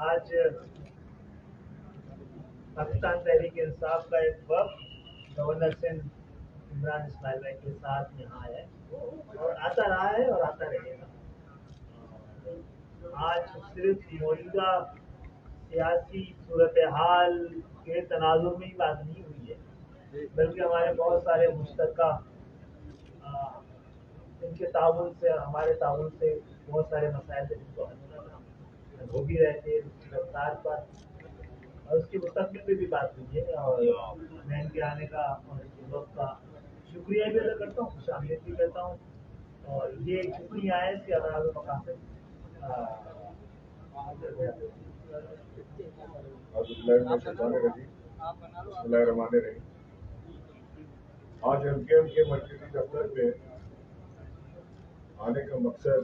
आज पाकिस्तान तहरीक इंसाफ का एक वक्त गवर्नर सिंध इमरान इस्माइल भाई के साथ यहाँ है और आता रहा है और आता रहेगा। आज सिर्फ मौजूदा सियासी सूरत हाल के तनाजुर में ही बात नहीं हुई है, बल्कि हमारे बहुत सारे मुश्तरका इनके ताउन से, हमारे ताउन से बहुत सारे मसाइल थे जिनको हल होना था, हो भी रहे थे उसकी रफ्तार पर, और उसके मुस्तकबिल में भी बात हुई है। और मैं इनके आने का और इस वक्त का शुक्रिया भी अदा करता हूँ, खुशामदीद भी करता हूँ। और ये शुक्रिया है कि अगर मकासद आज एमकेएम के मरकजी दफ्तर पे आने का मकसद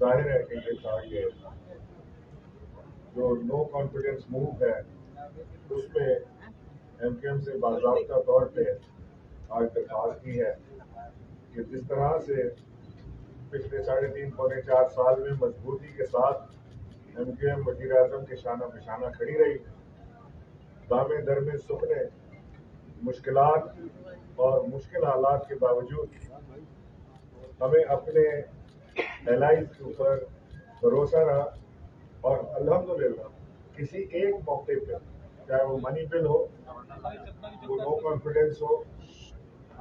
जाहिर है कि ये था कि जो नो कॉन्फिडेंस मूव है उसमें एमकेएम से बाज़ाब्ता तौर पे आज दरख्वास्त की है कि जिस तरह से पिछले 3.5 पौने 4 साल में मजबूती के साथ एमकेएम वज़ीर आज़म के शाना बिशाना खड़ी रही, दामे दरमे सुखने मुश्किलात और मुश्किल हालात के बावजूद हमें अपने एलाइज के ऊपर भरोसा रहा और अल्हम्दुलिल्लाह किसी एक मौके पर, चाहे वो मनी बिल हो, वो नो कॉन्फिडेंस हो,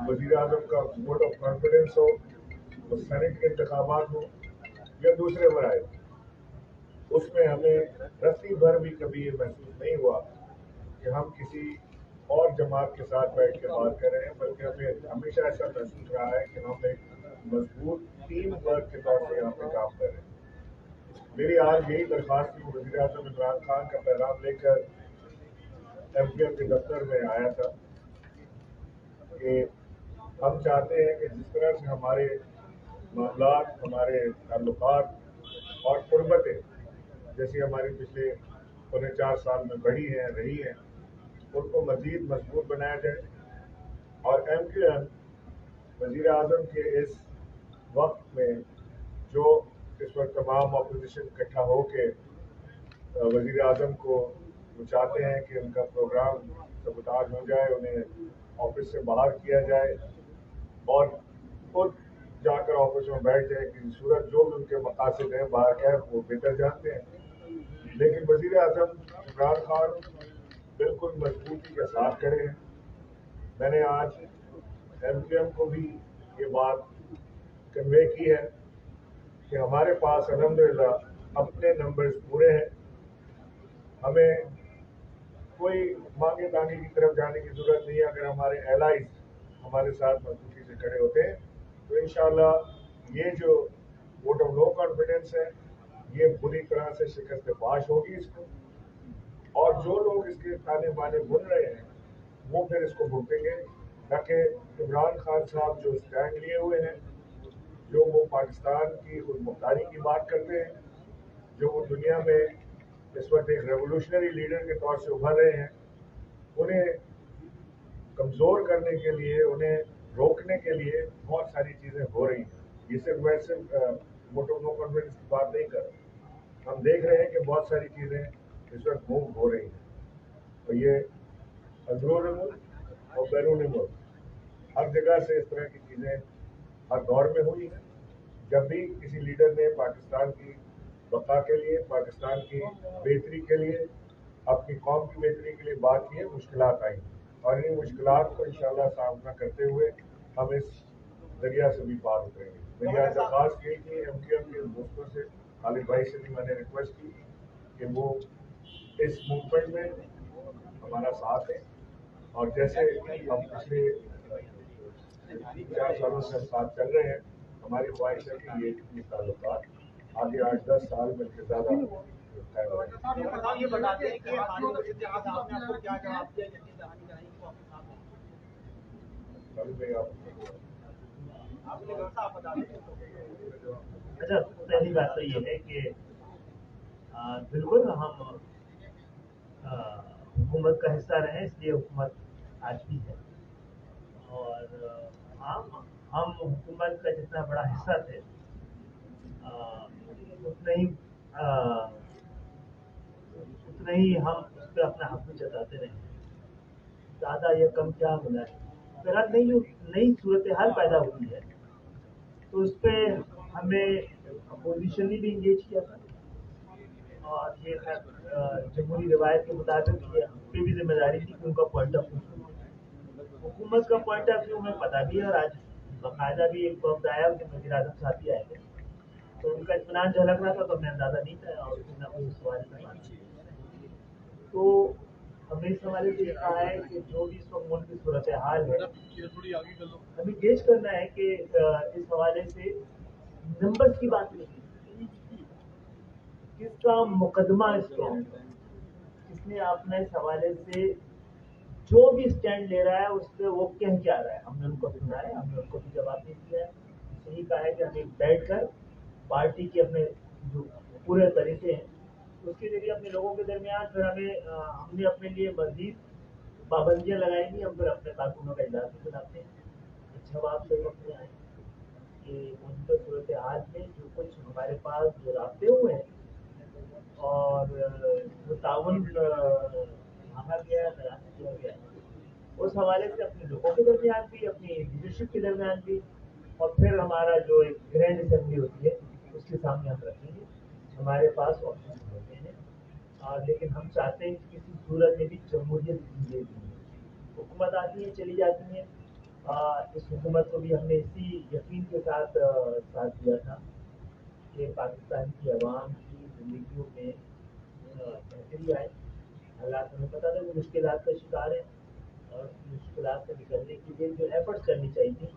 वज़ीर आज़म का वोट ऑफ कॉन्फिडेंस हो, वो सेनेट के इंतखाबात हो या दूसरे मराइल, उसमें हमें रत्ती भर भी कभी ये महसूस नहीं हुआ कि हम किसी और जमात के साथ बैठ के बात कर रहे हैं, बल्कि हमें हमेशा ऐसा महसूस रहा है कि हम एक मजबूत टीम वर्क के तौर पर यहाँ पे काम कर रहे हैं। मेरी आज यही दरख्वास्त थी, वज़ीर आज़म इमरान खान का पैगाम लेकर एमकेएम के दफ्तर में आया था कि हम चाहते हैं कि जिस तरह से हमारे मामलात, हमारे ताल्लुकात और कुर्बतें जैसी हमारी पिछले पौने 4 साल में बढ़ी हैं, रही हैं, उनको मज़ीद मजबूत बनाया जाए। और एमकेएम वज़ीर आज़म के इस वक्त में जो इस वक्त तमाम अपोजिशन इकट्ठा हो के वज़ीर आज़म को वो चाहते हैं कि उनका प्रोग्राम सबूताज हो जाए, उन्हें ऑफिस से बाहर किया जाए और खुद जाकर ऑफिस में बैठ जाए, कि सूरत जो भी उनके मकासद हैं बाहर क्या वो बेहतर जानते हैं। लेकिन वज़ीर आज़म इमरान खान बिल्कुल मजबूती के साथ खड़े हैं। मैंने आज एमकेएम को भी ये बात कन्वे की है कि हमारे पास अल्हम्दुलिल्लाह अपने नंबर्स पूरे हैं, हमें कोई मांगे तांगे की तरफ जाने की जरूरत नहीं है। अगर हमारे एलाइज हमारे साथ मजबूती से खड़े होते हैं तो इंशाल्लाह ये जो वोट ऑफ नो कॉन्फिडेंस है ये बुरी तरह से शिकस्त पाश होगी इसको, और जो लोग इसके ताने बाने बुन रहे हैं वो फिर इसको भुगतेंगे। ताकि इमरान खान साहब जो स्टैंड लिए हुए हैं, जो वो पाकिस्तान की खुद मुख्तारी की बात करते हैं, जो वो दुनिया में इस वक्त एक रेवोल्यूशनरी लीडर के तौर से उभर रहे हैं, उन्हें कमज़ोर करने के लिए, उन्हें रोकने के लिए बहुत सारी चीज़ें हो रही हैं। ये सिर्फ मैं सिर्फ वोट ऑफ नो कॉन्फिडेंस की बात नहीं कर रहा, हम देख रहे हैं कि बहुत सारी चीज़ें इस वक्त मूव हो रही हैं और ये अंदरूनी मुल्क और बैरूनी मुल्क हर जगह से इस तरह की चीज़ें हर दौर में हुई हैं। जब भी किसी लीडर ने पाकिस्तान की बका के लिए, पाकिस्तान की बेहतरी के लिए, अपनी कौम की बेहतरी के लिए बात की है, मुश्किलात आई और इन मुश्किलात को इंशाल्लाह सामना करते हुए हम इस दरिया से भी पार उतरेंगे। मेरी आज दरख्वास्त यही थी एमकेएम के दोस्तों से, खालिद भाई से भी मैंने रिक्वेस्ट की कि वो इस मूवमेंट में हमारा साथ दें, और जैसे हम पिछले 4 सालों से हम साथ चल रहे हैं, हमारी ख्वाहिश है कि ये ताल्लुकात आगे 8-10 साल में ज़्यादा ये बताते हैं कि आपको क्या जवाब दिया अच्छा, पहली बात तो ये है कि बिल्कुल हम हुकूमत का हिस्सा रहे, इसलिए हुकूमत आज भी है, और हम हुकूमत का जितना बड़ा हिस्सा थे उतना ही नहीं हम उस पर अपना हक भी जताते रहे, ज़्यादा या कम क्या होना है, अगर नई सूरत हाल पैदा हुई है तो उस पर हमें अपोजिशन ने भी इंगेज किया था, और ये जमहूरी रिवायत के मुताबिक ये हम पे भी जिम्मेदारी थी कि उनका पॉइंट ऑफ व्यू, हुकूमत का पॉइंट ऑफ व्यू हमें पता भी है, और आज बाकायदा भी एक वक्त आया कि वज़ीर आज़म साहब भी आए थे, तो उनका इत्मीनान झलक रहा था, तो हमें अंदाज़ा नहीं था और उसने अपने इस सवाल की बात की। तो हमने इस हवाले से कहा है कि जो भी इस वक्त मुल्क की सूरत हाल है, हमें गेज करना है कि इस हवाले से नंबर्स की बात नहीं, किसका मुकदमा स्ट्रॉन्ग है, किसने अपना इस हवाले से जो भी स्टैंड ले रहा है उस पर वो कह क्या रहा है, हमने उनको सुना है, हमने उनको भी जवाब नहीं दिया है। यही कहा है कि हमें बैठ कर पार्टी के अपने जो पूरे तरीके हैं उसके जरिए अपने लोगों के दरमियान फिर हमने अपने लिए मजीद पाबंदियाँ लगाएंगी, हम फिर अपने कारकुनों का इजलास भी बुलाते हैं। जवाब से अपने आए कि मौजूदा सूरत हाल में जो कुछ हमारे पास जो रास्ते हुए हैं और जो ताउन मांगा गया है, बयान किया गया है, उस हवाले से अपने लोगों के दरमियान भी, अपनी लीडरशिप के दरमियान भी, और फिर हमारा जो एक ग्रैंड असेंबली होती है उसके सामने हम रखेंगे। हमारे पास ऑप्शन होते हैं, लेकिन हम चाहते हैं कि किसी सूरत में भी जमहूरियत की हुकूमत आती है चली जाती है। इस हुकूमत को भी हमने इसी यकीन के साथ साथ दिया था कि पाकिस्तान की आवाम की ज़िंदगियों में बेहतरी आए। हालात हमें पता था कि मुश्किलात का शिकार है, और मुश्किलात से निकलने के लिए जो एफर्ट्स करनी चाहिए,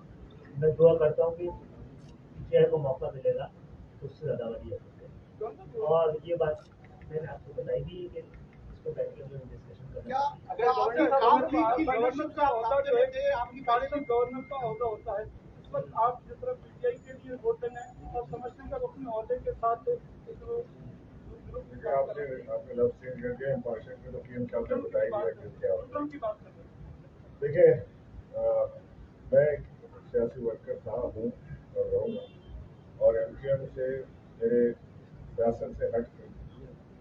मैं दुआ करता हूँ कि पीटीआई को मौका मिलेगा उससे ज़्यादा बढ़िया होते। और ये बात मैंने आपको बताई भी है कि इसको बैठ के हम लोग डिस्कशन करना है। अगर गवर्नर का होता जो है आपकी बात में गवर्नर का होगा होता है, इस वक्त आप जिस तरह पीटीआई के लिए वोट देना है और समझते हैं कि अपने अहदे के साथ आपने लफ्ज़ चेंज कर दिया, इम्पार्शियल में तो पीएम साहब ने बताई दिया कि क्या होता है। की बात कर रहे हैं। देखिए, मैं एक सियासी वर्कर था, हूँ और रहूँगा, और एमकेएम से मेरे सियासत से हट के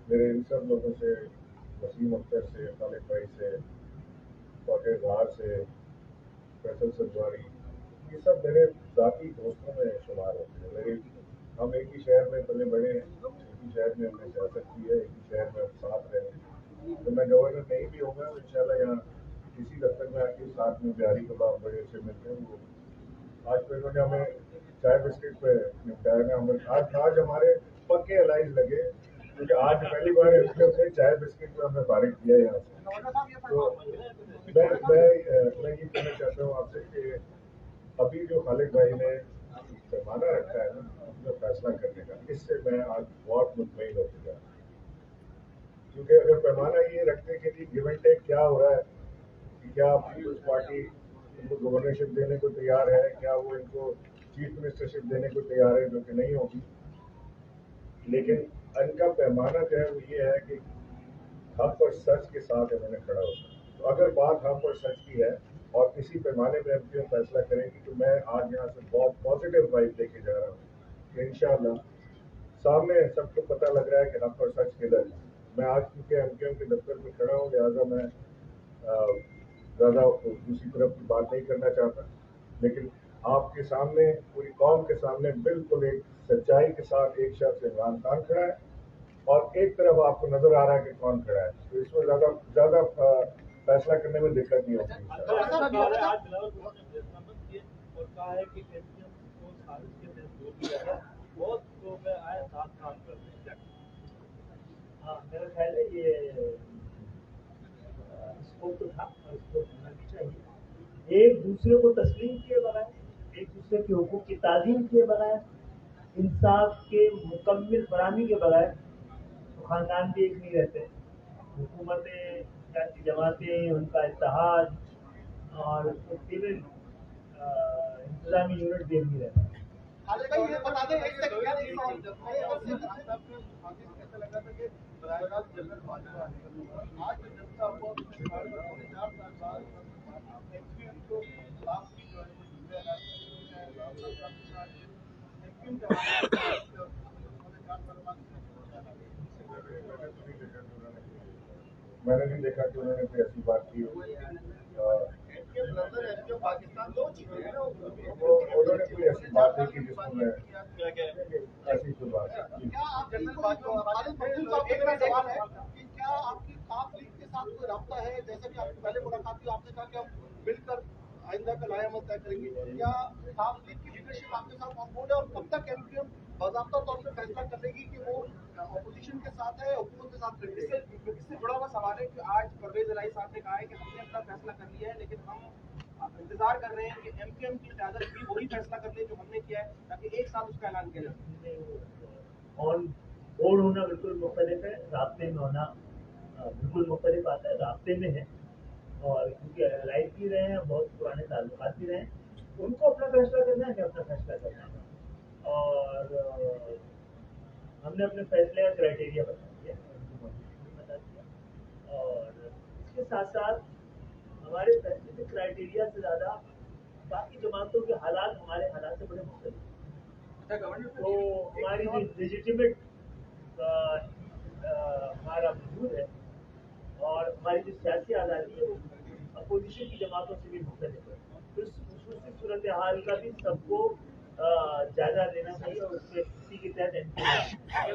मेरे इन सब लोगों से, वसीम अख्तर से, खालिद भाई से, फतेह जहार से, फैसल सजवारी, ये सब मेरे ज़ाती दोस्तों में शुमार होते हैं। हम एक ही शहर में पले बड़े हैं, एक ही शहर में हमने सियासत की है, एक ही शहर में हम साथ रहे हैं। तो मैं गवर्नर नहीं भी होगा तो इंशाल्लाह यहाँ किसी दफ्तर में आके साथ में बिहारी कबाब बड़े अच्छे मिलते हैं। वो आज तो इन्होंने हमें चाय बिस्किट पे निपटाया ना, आज हमारे पक्के अलाइज लगे, क्योंकि आज पहली बार है चाय बिस्किट में हमें फारिग किया यहाँ से। तो मैं ये कहना चाहता हूँ आपसे कि अभी जो खालिद भाई ने पैमाना रखा है ना अपना फैसला करने का, इससे मैं आज बहुत मुतमईन हो चुका, क्योंकि अगर पैमाना ये रखने के लिए गिव एंड टेक क्या हो रहा है कि क्या पीपल्स पार्टी इनको गवर्नरशिप देने को तैयार है, क्या वो इनको चीफ मिनिस्टरशिप देने को तैयार है, जो कि नहीं होगी। लेकिन इनका पैमाना जो है वो ये है कि हक और सच के साथ इन्होंने खड़ा होता। तो अगर बात हक और सच की है और किसी पैमाने में एमपीओ फैसला करेंगी, तो मैं आज यहाँ से बहुत पॉजिटिव वाइब लेके जा रहा हूँ कि इंशाल्लाह सामने सबको पता लग रहा है कि हक और सच किधर है। मैं आज क्योंकि एमपीओ के दफ्तर में खड़ा हूँ, लिहाजा मैं ज़्यादा दूसरी तरफ की बात नहीं करना चाहता, लेकिन आपके सामने, पूरी कौम के सामने बिल्कुल एक सच्चाई के साथ एक शख्स इमरान खान खड़ा है और एक तरफ आपको नजर आ रहा है कि कौन खड़ा है। तो इसमें ज़्यादा फैसला करने में दिक्कत नहीं होगी। हाँ, मेरा ख्याल है ये स्कोप तो था और इसको होना भी चाहिए। एक दूसरे को तस्लीम किए बगैर, एक दूसरे के हुकूक की ताज़ीम किए बगैर, इंसाफ के मुकम्मल फराहमी के बगैर तो ख़ानदान भी एक नहीं रहते। हुकूमतें, सियासी जमातें, उनका इत्तेहाद और इवन इंतज़ामी यूनिट भी एक नहीं रहता। ये बता दें एक सेकंड यार, एक सवाल कैसा लगा था कि बराह जनरल बाजवा आज जनता को 4 साल बाद एक्सपीरियंस को लाभ की जो है मैंने नहीं देखा कि उन्होंने कोई ऐसी बात की हो। पाकिस्तान दो चीजें हैं वो उन्होंने कोई ऐसी बात नहीं की जिसमें ऐसी कोई बात नहीं। क्या आप एक सवाल है कि क्या आपकी काफ लीग के साथ कोई रास्ता है? जैसे कि आपकी पहले मुलाकात थी, आपने कहा कि हम मिलकर आइंदा का लायामत तय करेंगे। क्या काफ लीग की लीडरशिप आपके साथ ऑन बोर्ड है और कब तक एमपीएम बाज़ाब्ता तौर पर फैसला कर लेगी कि वो अपोजिशन के साथ है, हुकूमत के साथ खड़ी है? इससे जुड़ा हुआ सवाल है कि आज परवेज इलाही साहब ने कहा है कि हमने अपना फैसला कर लिया है, लेकिन हम इंतजार कर रहे हैं कि एमपीएम की क़यादत भी वही फैसला कर ले जो हमने किया है, ताकि एक साथ उसका ऐलान किया जाए। ऑन बोर्ड होना बिल्कुल मुख्तलिफ है, रास्ते में होना बिल्कुल मुख्तलिफ आता है। रास्ते में है और क्योंकि लाइफ भी रहे हैं, बहुत पुराने ताल्लुकात भी रहे हैं, उनको अपना फैसला करना है, हमें अपना फैसला करना है। और हमने अपने फैसले का क्राइटेरिया बता दिया, उनको मौजूद बता दिया। और इसके साथ साथ हमारे फैसले के क्राइटेरिया से ज़्यादा बाकी जमातों के हालात हमारे हालात से बड़े मुख्तलिफ हैं। तो हमारी जो लेजिटिमेट हमारा वजूद है और हमारी जो सियासी आज़ादी है वो अपोजिशन की जमातों से भी मुख्तलिफ है। तो इस खसूसी सूरत हाल का भी सबको जायजा लेना चाहिए और उसके इसी के तहत ये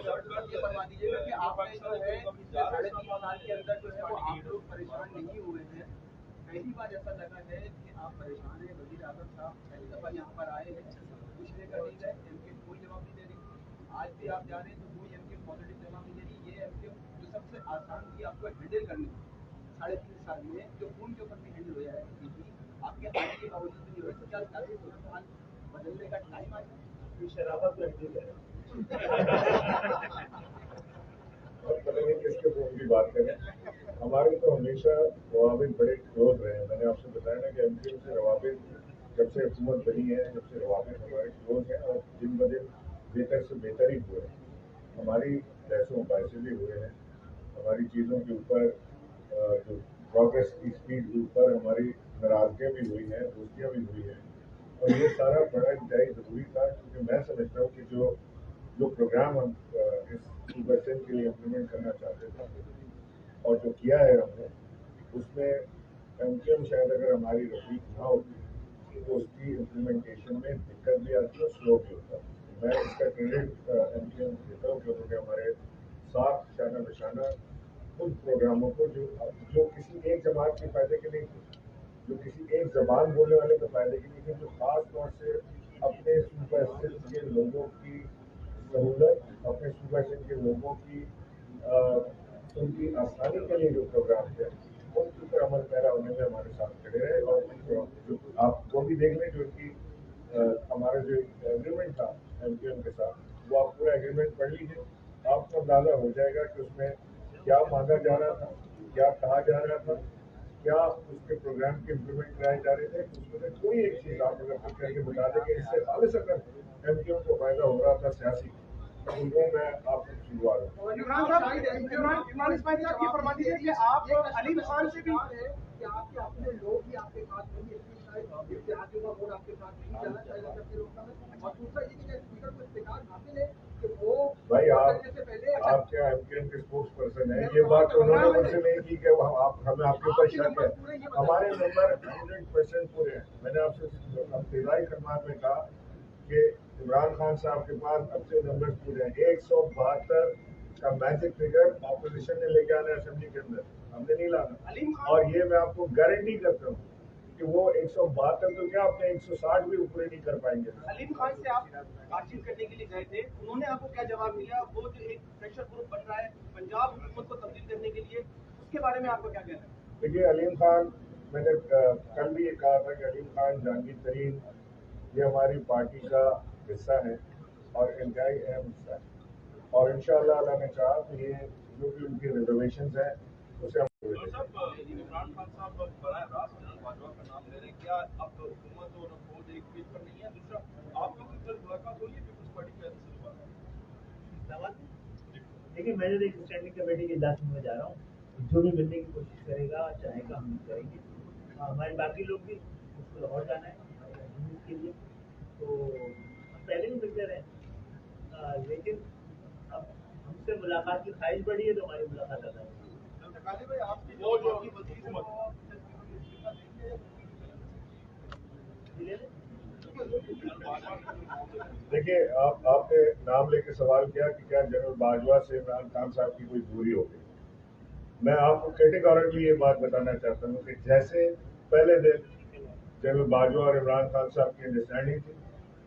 बता दीजिएगा कि आपने जो है 3.5 साल के अंदर जो है वो आप लोग परेशान नहीं हुए हैं। पहली बार ऐसा लगा है कि आप परेशान हैं। वज़ीर आज़म साहब पहली दफ़ा यहाँ पर आए हैं, कुछ लेकर नहीं गए, एमके कोई जवाब नहीं दे रही। आज भी आप जा रहे हैं तो कोई एमके पॉजिटिव जवाब नहीं दे रही। ये एमके जो सबसे आसान थी आपको हैंडल करनी 3.5 साल में, जो खून के ऊपर भी हैंडल हो जाए आपके आने के बावजूद भी नहीं हुए, तो क्या सियासी सूरत बदलने का टाइम आ गया? शराफत में हैंडल करें। और पता नहीं किसके फोन की बात करें। हमारे तो हमेशा रवाबित बड़े क्लोज रहे हैं। मैंने आपसे बताया ना कि एमपीएम से रवाबित जब से हुकूमत बनी है, जब से रवाबित हमारे क्लोज हैं और दिन ब दिन बेहतर से बेहतर ही हुए हैं। हमारी बहसों मुबाहिसे भी हुए हैं, हमारी चीज़ों के ऊपर जो प्रोग्रेस की स्पीड के ऊपर हमारी नाराजगियाँ भी हुई हैं, दोस्तियाँ भी हुई हैं। और ये सारा बड़ा इंतहाई ज़रूरी था, क्योंकि मैं समझता हूँ कि जो प्रोग्राम हम इस सूबा सिंध के लिए इम्प्लीमेंट करना चाहते थे और जो किया है हमने, उसमें एमकेएम शायद अगर हमारी रफीक ना होती तो उसकी इम्प्लीमेंटेशन में दिक्कत भी आती और स्लो भी होता। मैं इसका क्रेडिट एमकेएम देता हूँ कि उन्होंने हमारे साथ शाना बशाना उन प्रोग्रामों को जो किसी एक जमात के फ़ायदे के नहीं थे, जो किसी एक ज़बान बोलने वाले के फ़ायदे के नहीं थे, जो ख़ास तौर से अपने सूबा सिंध के लोगों की सहूलत, अपने सूबा सिंध के लोगों की उनकी आसानी के लिए जो प्रोग्राम थे उनके ऊपर अमल पैरा होने में हमारे साथ खड़े रहे। और जो आप वो भी देख लें, जो इनकी हमारा जो एग्रीमेंट था एमपीएम के साथ, वो आप पूरा एग्रीमेंट पढ़ लीजिए, आपको अंदाज़ा हो जाएगा कि उसमें क्या मांगा जा रहा था, क्या कहा जा रहा था, क्या उसके प्रोग्राम के इम्प्लीमेंट कराए जा रहे थे। उसमें से कोई एक चीज़ आप अगर कुछ करके बता दें कि इससे खालिस अगर एमपीएम को फायदा हो रहा था सियासी, तो वो मैं आपको शुरुआत हूँ। इमरान इस्माइल साहब ये फरमा दीजिए कि आप अलीम खान से भी कि आपके अपने लोग ही आपके साथ नहीं है, इसलिए शायद इत्तेहादियों का वोट आपके साथ नहीं जाना चाहिए सबके लोग में। और दूसरा ये कि स्पीकर को इत्तेहाद हासिल है कि वो भाई करने से पहले आप क्या एमकेएम के स्पोक्स पर्सन है, ये बात तो उन्होंने मुझसे नहीं की कि हमें आपके ऊपर शक है। हमारे नंबर 100% पूरे हैं। मैंने आपसे इब्तिदाई खिदमत में कहा कि इमरान खान साहब के पास अच्छे नंबर पूरे हैं। 172 का मैजिक फिगर ऑपोजिशन ने लेके आना है असेंबली के अंदर, हमने नहीं लाना। और ये मैं आपको गारंटी करता हूँ कि वो 172 तो क्या अपने 160 भी ऊपर नहीं कर पाएंगे। अलीम खान से आप बातचीत करने के लिए गए थे, उन्होंने आपको क्या जवाब दिया? वो जो एक प्रेशर ग्रुप बन रहा है पंजाब हुकूमत को तब्दील करने के लिए, उसके बारे में आपको क्या कहना है? देखिए, अलीम खान, मैंने कल भी ये कहा था कि अलीम खान जहांगीर तरीन ये हमारी पार्टी का हिस्सा है और इंतहाई अहम हिस्सा है। और इंशाअल्लाह अल्लाह ने चाहा तो ये जो भी उनकी रिजर्वेशन है उसे हम इमरान खान साहब बराह रास्त भाजपा का नाम ले रहे हैं, क्या अब हुकूमत और फौज एक पेज पर नहीं है? दूसरा, आप लोग की कल मुलाकात हुई है पीपल्स पार्टी के देखिए, मैं तो एक स्टैंडिंग कमेटी के इजलास में जा रहा हूँ, जो भी मिलने की कोशिश करेगा चाहेगा हम करेंगे। हमारे बाकी लोग भी उसको लाहौर जाना है के लिए, तो हम पहले भी मिलते रहे, लेकिन अब हमसे मुलाकात की ख्वाहिश बढ़ी है तो हमारी मुलाकात अदा होगी। गाजी भाई आपकी वो जो आपकी वजीर है, वो इस्तीफा देंगे या देखिए, आपने नाम लेके सवाल किया कि क्या जनरल बाजवा से इमरान खान साहब की कोई दूरी हो गई। मैं आपको कैटेगोरिकली ये बात बताना चाहता हूँ कि जैसे पहले दिन जनरल बाजवा और इमरान खान साहब की अंडरस्टैंडिंग थी,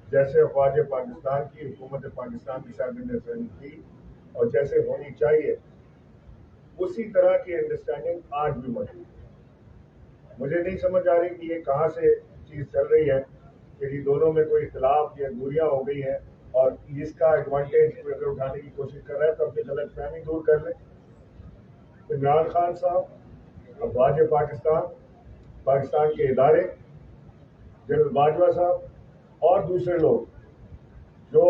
जैसे अफवाज पाकिस्तान की हुकूमत पाकिस्तान के साथ अंडरस्टैंडिंग थी और जैसे होनी चाहिए, उसी तरह की अंडरस्टैंडिंग आज भी मौजूद है। मुझे नहीं समझ आ रही कि ये कहाँ से चीज़ चल रही है कि ये दोनों में कोई इख्तलाफ या दूरियां हो गई हैं और इसका एडवांटेज अगर उठाने की कोशिश कर रहा है तो अपनी गलत फहमी दूर कर ले। इमरान खान साहब, अफवाज पाकिस्तान, पाकिस्तान के इदारे, जनरल बाजवा साहब और दूसरे लोग जो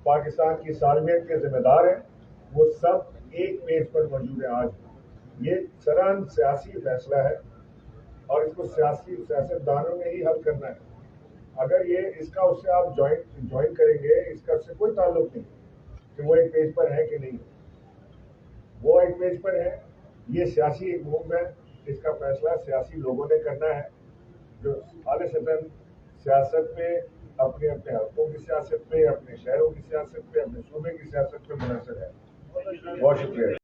पाकिस्तान की सालमियत के जिम्मेदार हैं, वो सब एक पेज पर मौजूद है। आज ये सरन सियासी फैसला है और इसको सियासतदानों ने ही हल करना है। अगर ये इसका उससे आप ज्वाइन करेंगे, इसका उससे कोई ताल्लुक नहीं कि वो एक पेज पर है कि नहीं, वो एक पेज पर है। ये सियासी एक मूव है, इसका फैसला सियासी लोगों ने करना है जो खालिसतन सियासत पे, अपने अपने हकों की सियासत पे, अपने शहरों की सियासत पे, अपने सूबे की सियासत पे मुनहसर है। बहुत शुक्रिया।